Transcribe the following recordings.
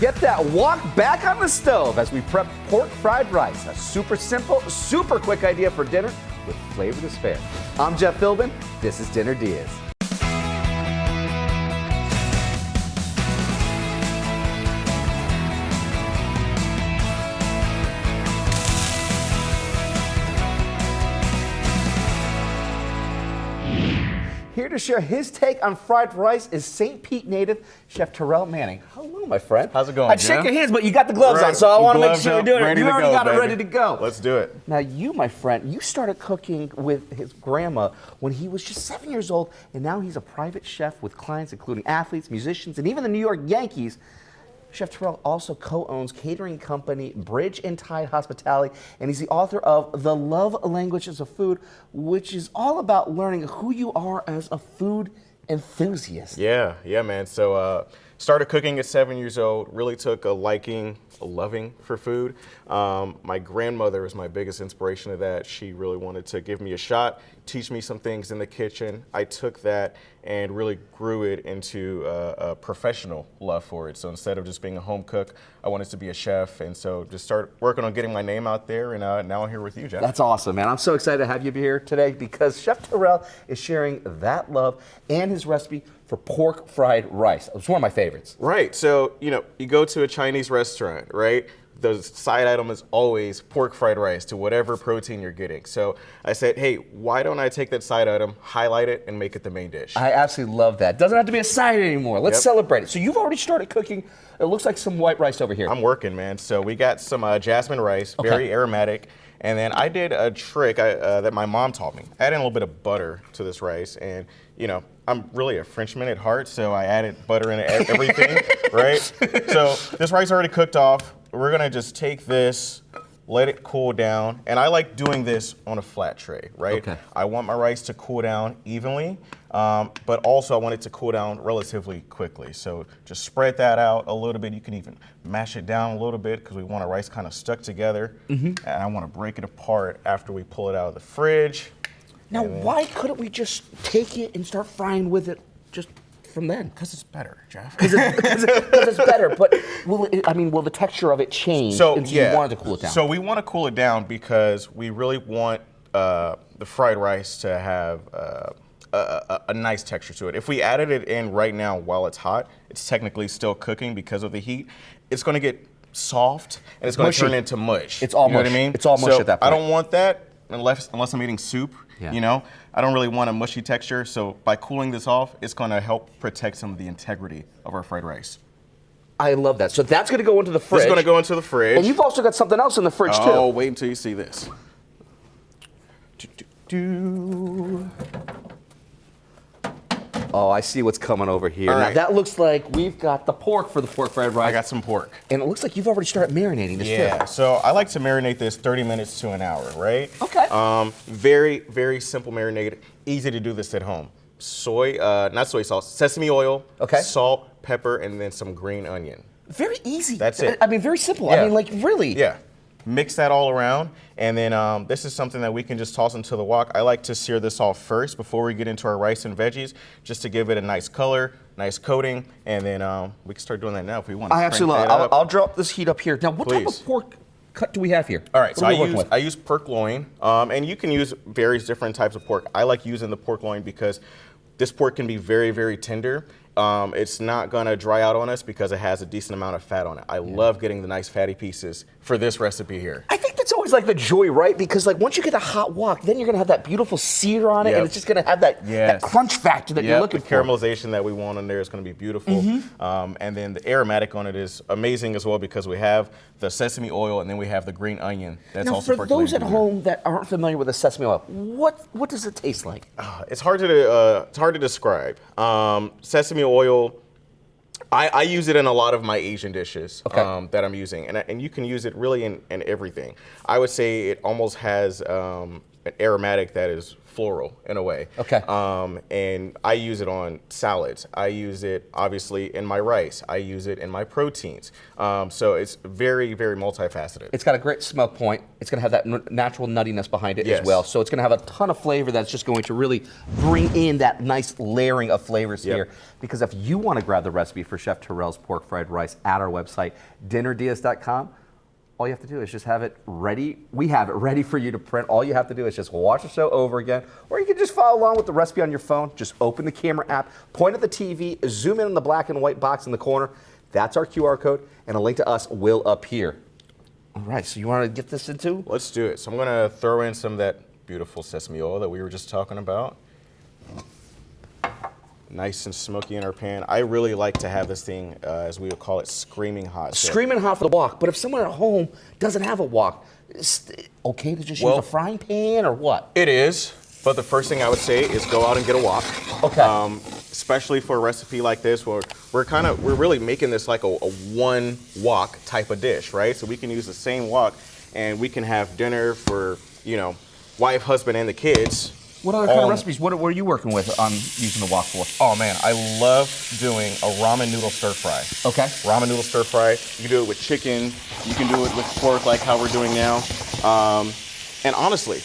Get that wok back on the stove as we prep pork fried rice. A super simple, super quick idea for dinner with flavor to spare. I'm Jeff Philbin. This is Dinner DeeAs. Here to share his take on fried rice is St. Pete native Chef Terrell Manning. Hello, my friend. How's it going, I'd shake your hands, but you got the gloves on, so I want to make sure you're doing it. You already got it ready to go. Let's do it. Now, you, my friend, you started cooking with his grandma when he was just 7 years old, and now he's a private chef with clients including athletes, musicians, and even the New York Yankees. Chef Terrell also co-owns catering company Bridge and Tide Hospitality, and he's the author of The Love Languages of Food, which is all about learning who you are as a food enthusiast. Yeah, man. So started cooking at 7 years old, really took a liking, a loving for food. My grandmother was my biggest inspiration of that. She really wanted to give me a shot, teach me some things in the kitchen. I took that and really grew it into a professional love for it. So instead of just being a home cook, I wanted to be a chef, and so just started working on getting my name out there, and now I'm here with you, Jeff. That's awesome, man. I'm so excited to have you here today because Chef Terrell is sharing that love and his recipe for pork fried rice. It's one of my favorites. Right, so you go to a Chinese restaurant, right? The side item is always pork fried rice to whatever protein you're getting. So I said, hey, why don't I take that side item, highlight it, and make it the main dish? I absolutely love that. Doesn't have to be a side anymore. Let's celebrate it. So you've already started cooking. It looks like some white rice over here. I'm working, man. So we got some jasmine rice, very aromatic. And then I did a trick that my mom taught me. I added a little bit of butter to this rice, and I'm really a Frenchman at heart, so I added butter in everything, right? So this rice already cooked off. We're gonna just take this, let it cool down, and I like doing this on a flat tray, right? Okay. I want my rice to cool down evenly, but also I want it to cool down relatively quickly. So just spread that out a little bit. You can even mash it down a little bit because we want our rice kind of stuck together. And I want to break it apart after we pull it out of the fridge. Now, why couldn't we just take it and start frying with it just from then? Because it's better, Jeff. Because it's better, but will the texture of it change if you wanted to cool it down? So we want to cool it down because we really want the fried rice to have a nice texture to it. If we added it in right now while it's hot, it's technically still cooking because of the heat. It's going to get soft and it's going to turn into mush. It's all mush. You know what I mean? It's all mush at that point. I don't want that unless I'm eating soup. Yeah. I don't really want a mushy texture. So by cooling this off, it's going to help protect some of the integrity of our fried rice. I love that. So that's going to go into the fridge. It's going to go into the fridge. And you've also got something else in the fridge too. Oh, wait until you see this. Oh, I see what's coming over here. All Now right. that looks like we've got the pork for the pork fried rice. I got some pork. And it looks like you've already started marinating this Yeah, too. so I like to marinate this 30 minutes to an hour, right? Okay. Very, very simple marinade. Easy to do this at home. Not soy sauce, sesame oil, salt, pepper, and then some green onion. Very easy. That's it. I mean, very simple. Yeah. I mean, like really. Yeah. Mix that all around, and then this is something that we can just toss into the wok. I like to sear this off first before we get into our rice and veggies, just to give it a nice color, nice coating, and then we can start doing that now if we want. I absolutely love it. I'll drop this heat up here. Now, what type of pork cut do we have here? All right, so I use pork loin, and you can use various different types of pork. I like using the pork loin because this pork can be very, very tender. It's not gonna dry out on us because it has a decent amount of fat on it. I love getting the nice fatty pieces for this recipe here. I think that's always like the joy, right? Because like once you get a hot wok, then you're gonna have that beautiful sear on it, and it's just gonna have that crunch factor that you're looking for. The caramelization that we want on there is gonna be beautiful. And then the aromatic on it is amazing as well because we have the sesame oil and then we have the green onion. That's now, also for those at home that aren't familiar with the sesame oil, what does it taste like? It's hard to describe. Sesame oil. I use it in a lot of my Asian dishes that I'm using, and you can use it really in everything. I would say it almost has an aromatic that is floral in a way. Okay. And I use it on salads. I use it obviously in my rice. I use it in my proteins. So it's very, very multifaceted. It's got a great smoke point. It's going to have that natural nuttiness behind it Yes. as well. So it's going to have a ton of flavor that's just going to really bring in that nice layering of flavors Yep. here. Because if you want to grab the recipe for Chef Terrell's pork fried rice at our website, dinnerdeas.com, all you have to do is just have it ready. We have it ready for you to print. All you have to do is just watch the show over again, or you can just follow along with the recipe on your phone. Just open the camera app, point at the TV, zoom in on the black and white box in the corner. That's our QR code, and a link to us will appear. All right, so you want to get this into? Let's do it. So I'm gonna throw in some of that beautiful sesame oil that we were just talking about. Nice and smoky in our pan. I really like to have this thing, as we would call it, screaming hot. So Screaming hot for the wok, but if someone at home doesn't have a wok, it's okay to just use a frying pan or what? it is, but the first thing I would say is go out and get a wok. Okay. Especially for a recipe like this, where we're really making this like a one wok type of dish, right? So we can use the same wok, and we can have dinner for, you know, wife, husband, and the kids. What other kind of recipes? What are you working with on using the wok for? Oh man, I love doing a ramen noodle stir fry. Okay. Ramen noodle stir fry. You can do it with chicken. You can do it with pork, like how we're doing now. And honestly,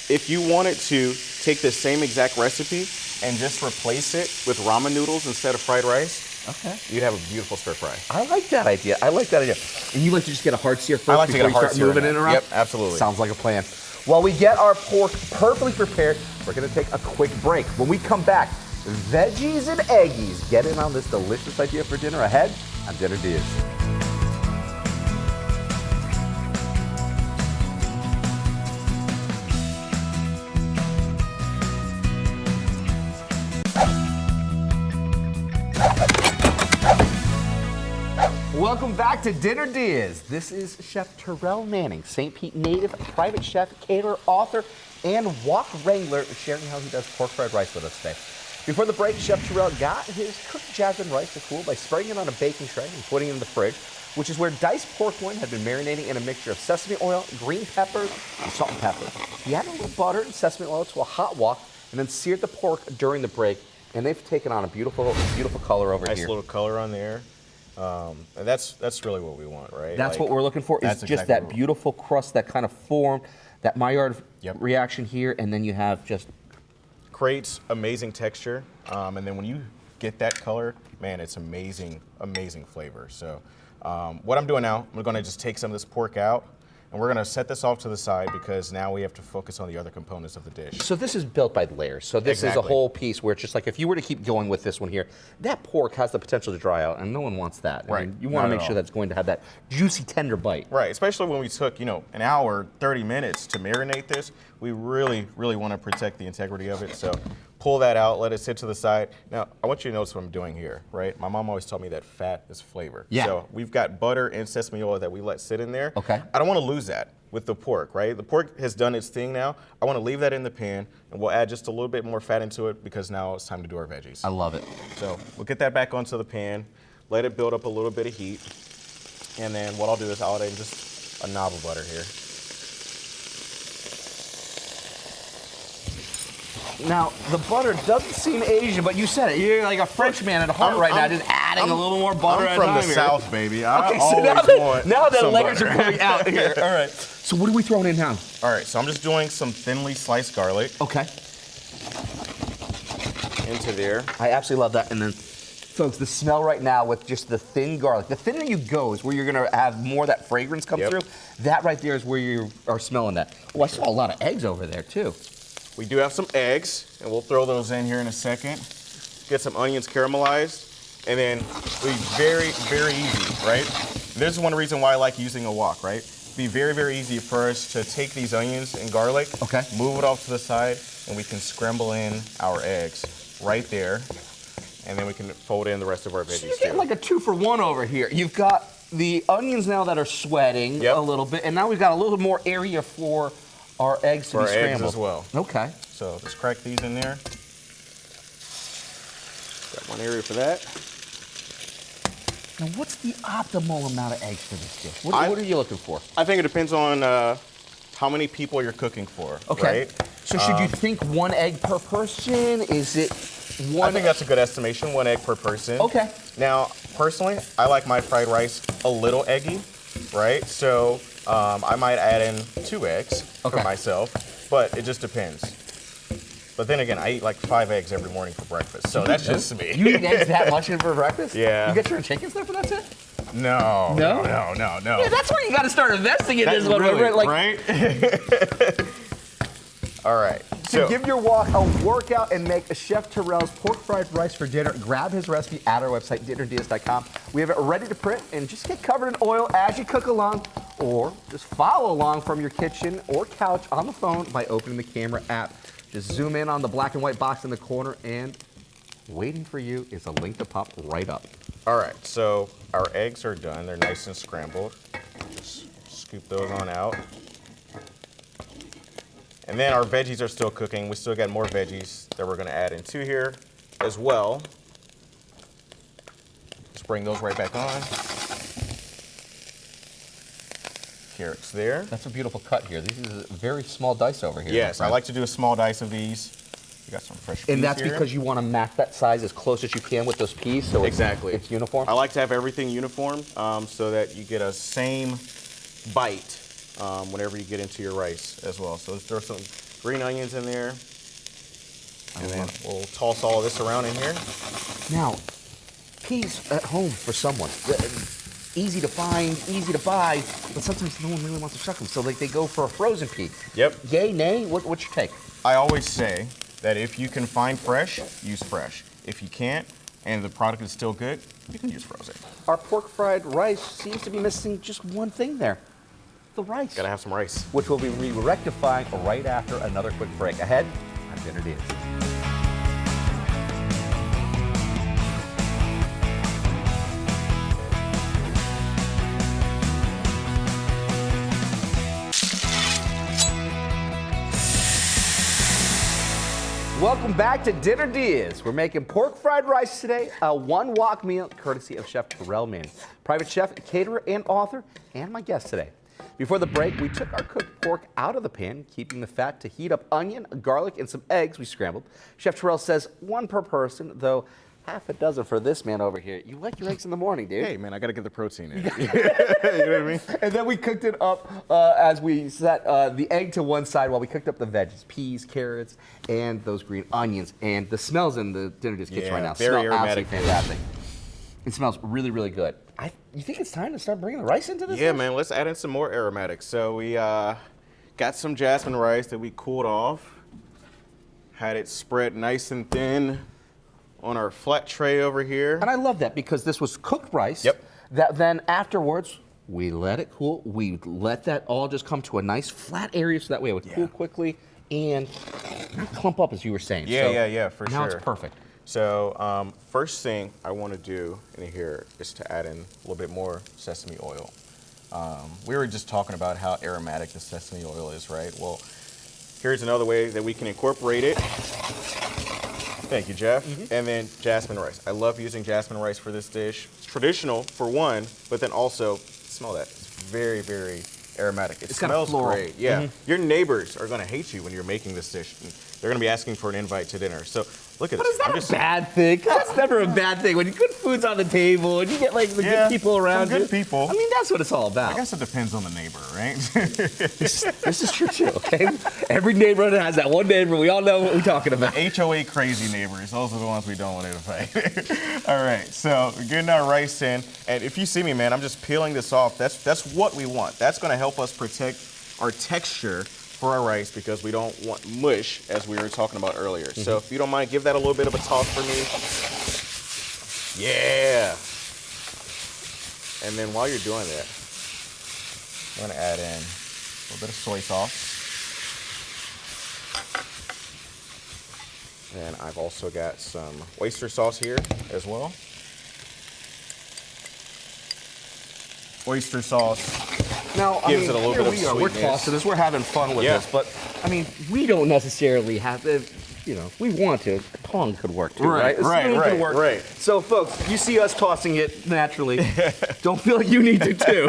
if you wanted to take the same exact recipe and just replace it with ramen noodles instead of fried rice, Okay. you'd have a beautiful stir fry. I like that idea. I like that idea. And you like to just get a hard sear first I like to before get a hard you start sear moving in it there. around? Yep, absolutely. Sounds like a plan. While we get our pork perfectly prepared, we're going to take a quick break. When we come back, veggies and eggies. Get in on this delicious idea for dinner ahead on Dinner Deas. Welcome back to Dinner Deas. This is Chef Terrell Manning, St. Pete native, private chef, caterer, author, and wok wrangler, sharing how he does pork fried rice with us today. Before the break, Chef Terrell got his cooked jasmine rice to cool by spraying it on a baking tray and putting it in the fridge, which is where diced pork loin had been marinating in a mixture of sesame oil, green peppers, and salt and pepper. He added a little butter and sesame oil to a hot wok and then seared the pork during the break, and they've taken on a beautiful, beautiful color over Nice here. little color on there. And that's really what we want, right? That's Like, what we're looking for, is that's just exactly that what- beautiful crust that kind of formed, that Maillard Yep. reaction here, and then you have just, Creates amazing texture, and then when you get that color, man, it's amazing, amazing flavor. So what I'm doing now, I'm gonna just take some of this pork out, and we're gonna set this off to the side because now we have to focus on the other components of the dish. so this is built by layers. So this is a Exactly. whole piece where it's just like, if you were to keep going with this one here, that pork has the potential to dry out, and no one wants that. I Right. mean, you want to Not at make sure all. that's going to have that juicy, tender bite. Right, especially when we took, you know, an hour, 30 minutes to marinate this, we really, really want to protect the integrity of it. So pull that out, let it sit to the side. Now, I want you to notice what I'm doing here, right? My mom always told me that fat is flavor. Yeah. So we've got butter and sesame oil that we let sit in there. Okay. I don't want to lose that with the pork, right? The pork has done its thing now. I want to leave that in the pan, and we'll add just a little bit more fat into it because now it's time to do our veggies. I love it. So we'll get that back onto the pan, let it build up a little bit of heat, and then what I'll do is I'll add in just a knob of butter here. Now, the butter doesn't seem Asian, but you said it. You're like a French man at heart right now, just adding a little more butter I'm from the at a time here. South, baby. I Okay, so always want now the some layers butter. are going out here. All right. So what are we throwing in now? All right, so I'm just doing some thinly sliced garlic Okay. into there. I absolutely love that. And then, folks, the smell right now with just the thin garlic. The thinner you go is where you're going to have more of that fragrance come Yep. through. That right there is where you are smelling that. Oh, I saw a lot of eggs over there, too. We do have some eggs, and we'll throw those in here in a second. Get some onions caramelized, and then it'll be very, very easy, right? There's one reason why I like using a wok, right? It'd be very, very easy for us to take these onions and garlic, Okay. move it off to the side, and we can scramble in our eggs right there, and then we can fold in the rest of our veggies So you're getting too. like a 2-for-1 over here. You've got the onions now that are sweating Yep. a little bit, and now we've got a little more area for our eggs to For be our eggs scrambled. as well. Okay. So let's crack these in there. Got one area for that. Now, what's the optimal amount of eggs for this dish? What I- are you looking for? I think it depends on how many people you're cooking for, Okay. right? So should you think 1 egg per person? Is it one? I think that's a good estimation, 1 egg per person. Okay. Now, personally, I like my fried rice a little eggy, right? So I might add in 2 eggs for myself, but it just depends. But then again, I eat like 5 eggs every morning for breakfast, so that's just me. You eat eggs that much for breakfast? Yeah. You get your chicken stuff, and that's it? No. No? No. Yeah, that's where you got to start investing in That's this one, really, like, right? All right. To give your wok a workout and make a Chef Terrell's pork fried rice for dinner, grab his recipe at our website, dinnerdeas.com. We have it ready to print, and just get covered in oil as you cook along, or just follow along from your kitchen or couch on the phone by opening the camera app. Just zoom in on the black and white box in the corner, and waiting for you is a link to pop right up. All right, so our eggs are done. They're nice and scrambled. Just scoop those on out. And then our veggies are still cooking. We still got more veggies that we're gonna add into here as well. Just bring those right back on. Carrots there. That's a beautiful cut here. This is a very small dice over here. Yes, I like to do a small dice of these. We got some fresh peas And that's here. because you want to match that size as close as you can with those peas, so Exactly. it's uniform? I like to have everything uniform so that you get a same bite whenever you get into your rice as well. So let's throw some green onions in there. And then we'll toss all of this around in here. Now, peas at home for someone. Easy to find, easy to buy, but sometimes no one really wants to shuck them, so like they go for a frozen pea. Yep. Yay, nay? What's your take? I always say that if you can find fresh, use fresh. If you can't, and the product is still good, you can use frozen. Our pork fried rice seems to be missing just one thing there. The rice. Gotta have some rice. Which we'll be rectifying right after another quick break. Ahead on Dinner Deals. Welcome back to Dinner Deals. We're making pork fried rice today, a 1 wok meal courtesy of Chef Terrell Manning, private chef, caterer, and author, and my guest today. Before the break, we took our cooked pork out of the pan, keeping the fat to heat up onion, garlic, and some eggs we scrambled. Chef Terrell says 1 per person, though half a dozen for this man over here. You like your eggs in the morning, dude. Hey, man, I gotta get the protein in. You know what I mean? And then we cooked it up as we set the egg to one side while we cooked up the veggies, peas, carrots, and those green onions. And the smells in the Dinner Deals kitchen right now very smell aromatic. absolutely fantastic. It smells really, really good. You think it's time to start bringing the rice into this? Yeah, dish? man, let's add in some more aromatics. So we got some jasmine rice that we cooled off, had it spread nice and thin on our flat tray over here. And I love that because this was cooked rice. Yep. That then afterwards, we let it cool. We let that all just come to a nice flat area so that way it would cool quickly and not clump up, as you were saying. Yeah, So yeah, for sure. now it's perfect. So first thing I want to do in here is to add in a little bit more sesame oil. We were just talking about how aromatic the sesame oil is, right? Well, here's another way that we can incorporate it. Thank you, Jeff. And then jasmine rice. I love using jasmine rice for this dish. It's traditional for one, but then also, smell that. It's very, very aromatic. It It's kinda smells floral. great. Yeah. Your neighbors are gonna hate you when you're making this dish. They're gonna be asking for an invite to dinner. So look at But this. is that I'm a bad thing? That's never a bad thing. When good food's on the table and you get like the good people around some you. good people. I mean, that's what it's all about. I guess it depends on the neighbor, right? This is true too, okay? Every neighborhood has that one neighbor. We all know what we're talking about. HOA crazy neighbors. Those are the ones we don't want to fight. All right, so we're getting our rice in. And if you see me, man, I'm just peeling this off. That's what we want. That's going to help us protect our texture for our rice because we don't want mush, as we were talking about earlier. So if you don't mind, give that a little bit of a toss for me. Yeah. And then while you're doing that, I'm going to add in a little bit of soy sauce. And I've also got some oyster sauce here as well. Oyster sauce Now, gives it a little bit of we are. We're sweetness. tossing this. We're having fun with Yeah. this, but I mean, we don't necessarily have to. You know, we want to. A tong could work too, right? A spoon could work. right. So, folks, you see us tossing it naturally. Don't feel like you need to too.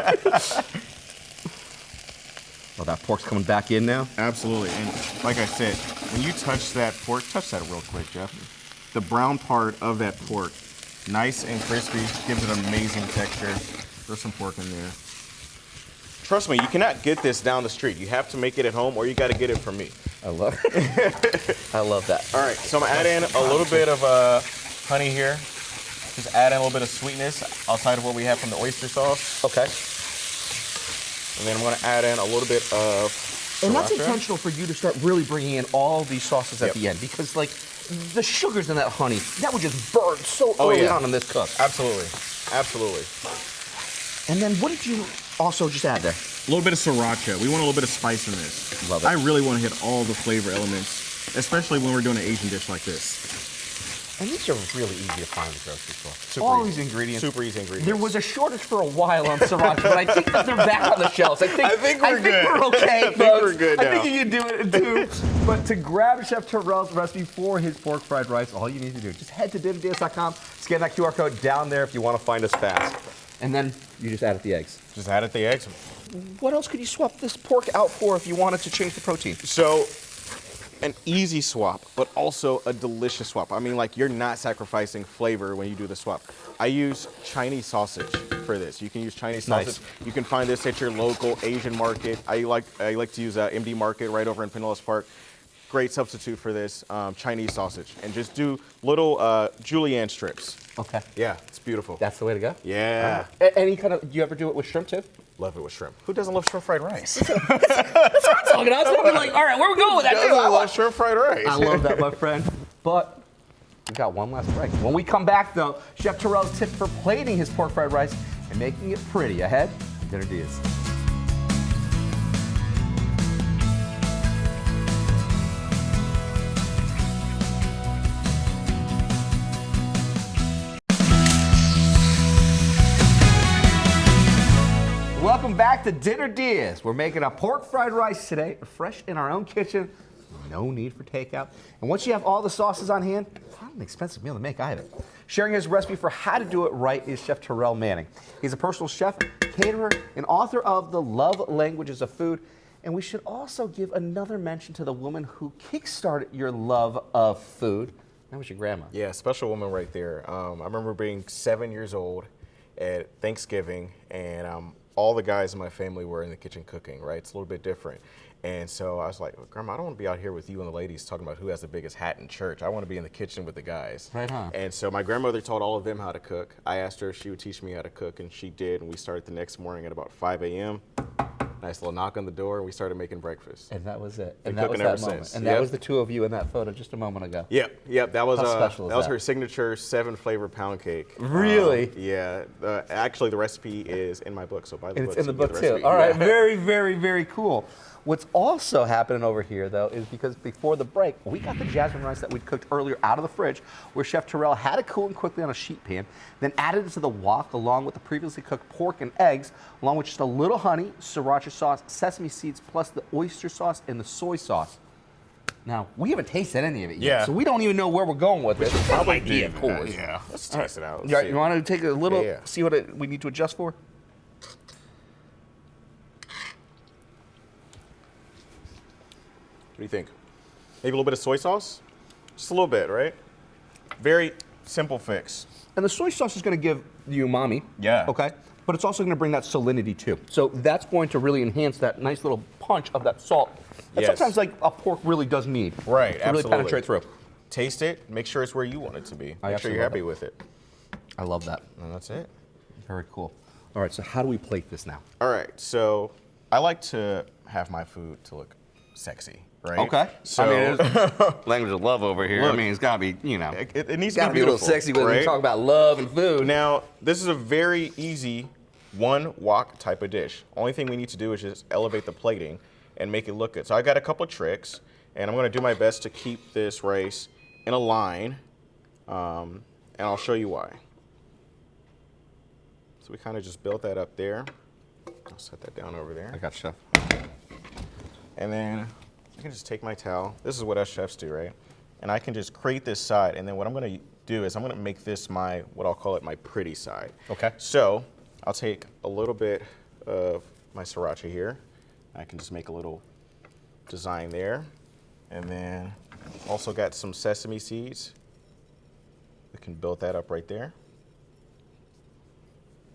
A that pork's coming back in now. Absolutely. And like I said, when you touch that pork, touch that real quick, Jeff. The brown part of that pork, nice and crispy, gives it an amazing texture. Throw some pork in there. Trust me, you cannot get this down the street. You have to make it at home, or you got to get it from me. I love it. I love that. All right, so I'm gonna add in a little bit of honey here. Just add in a little bit of sweetness outside of what we have from the oyster sauce. Okay. And then I'm gonna add in a little bit of Sriracha. And that's intentional for you to start really bringing in all these sauces at Yep. the end, because like the sugars in that honey, that would just burn so early on in this cook. Absolutely, absolutely. And then what did you also just add there? A little bit of Sriracha. We want a little bit of spice in this. Love it. I really want to hit all the flavor elements, especially when we're doing an Asian dish like this. And these are really easy to find in the grocery store. Super All easy. these ingredients. Super easy ingredients. There was a shortage for a while on Sriracha, but I think that they're back on the shelves. I think we're good. We're okay, I think folks. we're good now. I think you can do it too. But to grab Chef Terrell's recipe for his pork fried rice, all you need to do is just head to dinnerdeals.com, scan that QR code down there if you want to find us fast. And then you just add the eggs. Just added the eggs. What else could you swap this pork out for if you wanted to change the protein? So, an easy swap, but also a delicious swap. I mean, like, you're not sacrificing flavor when you do the swap. I use Chinese sausage for this. You can use Chinese Nice. sausage. You can find this at your local Asian market. I like to use MD Market right over in Pinellas Park. Great substitute for this Chinese sausage. And just do little julienne strips. Okay. Yeah, it's beautiful. That's the way to go? Yeah. Any kind of, do you ever do it with shrimp too? Love it with shrimp. Who doesn't love shrimp fried rice? Talking, I was thinking like, all right, where are we going with that? Doesn't love shrimp fried rice? I love that, my friend. But we got one last break. When we come back, though, Chef Terrell's tip for plating his pork fried rice and making it pretty ahead. Dinner DeeAs. Welcome back to Dinner DeeAs. We're making a pork fried rice today, fresh in our own kitchen. No need for takeout. And once you have all the sauces on hand, it's not an expensive meal to make either. Sharing his recipe for how to do it right is Chef Terrell Manning. He's a personal chef, caterer, and author of The Love Languages of Food. And we should also give another mention to the woman who kickstarted your love of food. That was your grandma. Yeah, special woman right there. I remember being 7 years old at Thanksgiving, and all the guys in my family were in the kitchen cooking, right? It's a little bit different. And so I was like, Grandma, I don't want to be out here with you and the ladies talking about who has the biggest hat in church. I want to be in the kitchen with the guys. Right on. And so my grandmother taught all of them how to cook. I asked her if she would teach me how to cook, and she did. And we started the next morning at about 5 a.m. Nice little knock on the door, and we started making breakfast. And that was it. Been And that was cooking that ever moment. since. And Yep. that was the two of you in that photo just a moment ago. Yep. That was How special is that was that? her signature 7-flavor pound cake. Really? Yeah. Actually, the recipe is in my book, so buy the And book. it's in so the you get book too. recipe. All right, Yeah. very, very, very cool. What's also happening over here, though, is because before the break, we got the jasmine rice that we'd cooked earlier out of the fridge, where Chef Terrell had it cool and quickly on a sheet pan, then added it to the wok along with the previously cooked pork and eggs, along with just a little honey, sriracha sauce, sesame seeds, plus the oyster sauce and the soy sauce. Now, we haven't tasted any of it yet, Yeah. so we don't even know where we're going with it. Probably idea, do cool. that. Yeah. Let's taste it out. Let's You, see. you want to take a little, Yeah. see what we need to adjust for? What do you think? Maybe a little bit of soy sauce? Just a little bit, right? Very simple fix. And the soy sauce is going to give the umami. Yeah. Okay. But it's also going to bring that salinity too. So that's going to really enhance that nice little punch of that salt that Yes. sometimes like a pork really does need. Right, To really absolutely. penetrate through. Taste it. Make sure it's where you want it to be. I Make sure you're absolutely love happy it. with it. I love that. And that's it. Very cool. All right. So how do we plate this now? All right. So I like to have my food to look sexy, right? Okay. So I mean, it's language of love over here. Look, I mean, it's got to be, you know, it needs got to to be be a little beautiful, sexy when we right? talk about love and food. Now, this is a very easy one wok type of dish. Only thing we need to do is just elevate the plating and make it look good. So I got a couple of tricks, and I'm going to do my best to keep this rice in a line, and I'll show you why. So we kind of just built that up there. I'll set that down over there. I got chef. And then I can just take my towel. This is what us chefs do, right? And I can just create this side, and then what I'm going to do is I'm going to make this my, what I'll call it, my pretty side. Okay. So I'll take a little bit of my sriracha here. I can just make a little design there. And then also got some sesame seeds. We can build that up right there.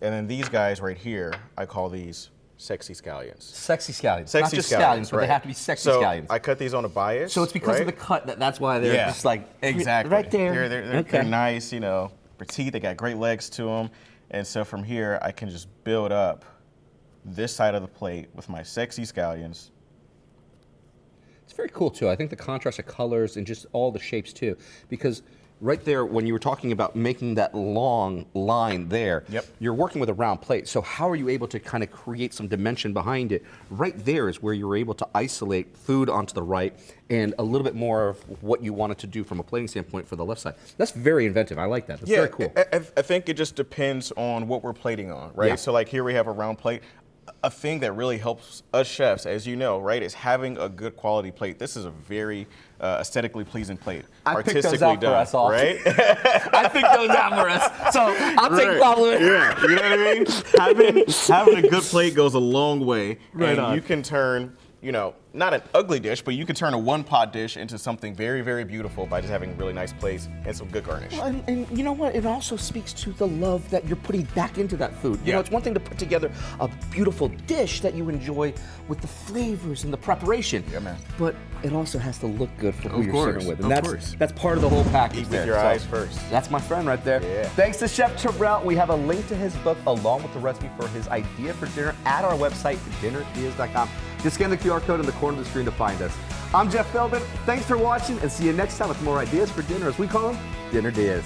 And then these guys right here, I call these sexy scallions. Sexy scallions. Sexy Not just scallions, but right. they have to be sexy so scallions. I cut these on a bias. So it's because of the cut that's why they're just like exactly right there. They're nice, you know, petite. They got great legs to them, and so from here I can just build up this side of the plate with my sexy scallions. It's very cool too. I think the contrast of colors and just all the shapes too, because right there, when you were talking about making that long line there, you're working with a round plate. So how are you able to kind of create some dimension behind it? Right there is where you're able to isolate food onto the right and a little bit more of what you wanted to do from a plating standpoint for the left side. That's very inventive. I like that. That's very cool. I think it just depends on what we're plating on, right? Yeah. So like here we have a round plate. A thing that really helps us chefs, as you know, right, is having a good quality plate. This is a very aesthetically pleasing plate. I picked artistically those out done, for us all. right? I picked those out for us, so I'll take compliment. Yeah, you know what I mean? Having a good plate goes a long way. Right and on. you can turn, you know, not an ugly dish, but you can turn a one-pot dish into something very, very beautiful by just having really nice plates and some good garnish. Well, and you know what? It also speaks to the love that you're putting back into that food. You know, it's one thing to put together a beautiful dish that you enjoy with the flavors and the preparation. Yeah, man. But it also has to look good for who you're course, serving with. of And course. that's part of the whole package Eat with there. your eyes first. That's my friend right there. Yeah. Thanks to Chef Terrell. We have a link to his book along with the recipe for his idea for dinner at our website, dinnerdeas.com. Just scan the QR code in the corner of the screen to find us. I'm Jeff Feldman. Thanks for watching, and see you next time with more ideas for dinner, as we call them, Dinner Deas.